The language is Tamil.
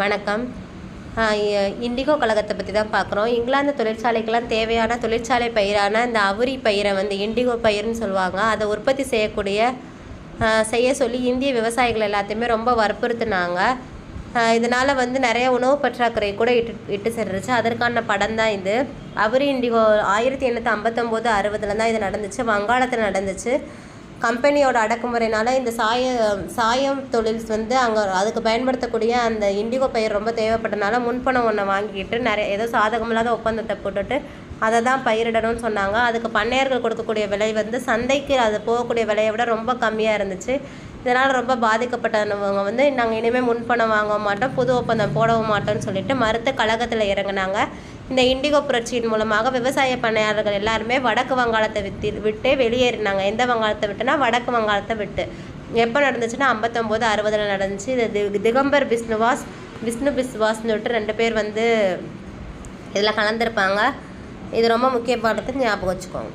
வணக்கம். இண்டிகோ கழகத்தை பற்றி தான் பார்க்குறோம். இங்கிலாந்து தொழிற்சாலைக்கெல்லாம் தேவையான தொழிற்சாலை பயிரான இந்த அவுரி பயிரை வந்து இண்டிகோ பயிர்னு சொல்லுவாங்க. அதை உற்பத்தி செய்ய சொல்லி இந்திய விவசாயிகள் எல்லாத்தையுமே ரொம்ப வற்புறுத்தினாங்க. இதனால் வந்து நிறைய உணவு பற்றாக்குறை கூட இட்டு சென்றுச்சு. அதற்கான படம் தான் இது. அவுரி இண்டிகோ 1859 60 தான் இது நடந்துச்சு. வங்காளத்தில் நடந்துச்சு. கம்பெனியோட அடக்குமுறையினால இந்த சாயம் தொழில் வந்து அங்கே அதுக்கு பயன்படுத்தக்கூடிய அந்த இண்டிகோ பயிர் ரொம்ப தேவைப்பட்டனால முன்பணம் ஒன்றை வாங்கிக்கிட்டு ஏதோ சாதகமில்லாத ஒப்பந்தத்தை போட்டுட்டு அதை தான் பயிரிடணும்னு சொன்னாங்க. அதுக்கு பண்ணையர்கள் கொடுக்கக்கூடிய விலை வந்து சந்தைக்கு அது போகக்கூடிய விலையை விட ரொம்ப கம்மியாக இருந்துச்சு. இதனால் ரொம்ப பாதிக்கப்பட்டவங்க வந்து நாங்கள் இனிமேல் முன்பணம் வாங்க மாட்டோம், புது ஒப்பந்தம் போடவும் மாட்டோம்னு சொல்லிட்டு மறுத்து கழகத்தில் இறங்கினாங்க. இந்த இண்டிகோ புரட்சியின் மூலமாக விவசாய பண்ணையாளர்கள் எல்லாருமே வடக்கு வங்காளத்தை விட்டு வெளியேறினாங்க. எந்த வங்காளத்தை விட்டுனா வடக்கு வங்காளத்தை விட்டு. எப்போ நடந்துச்சுன்னா 59 60 நடந்துச்சு. இது திகம்பர் விஷ்ணு பிஸ்வாஸ்னு சொல்லிட்டு 2 பேர் வந்து இதில் கலந்துருப்பாங்க. இது ரொம்ப முக்கியமானது, ஞாபகம் வச்சுக்கோங்க.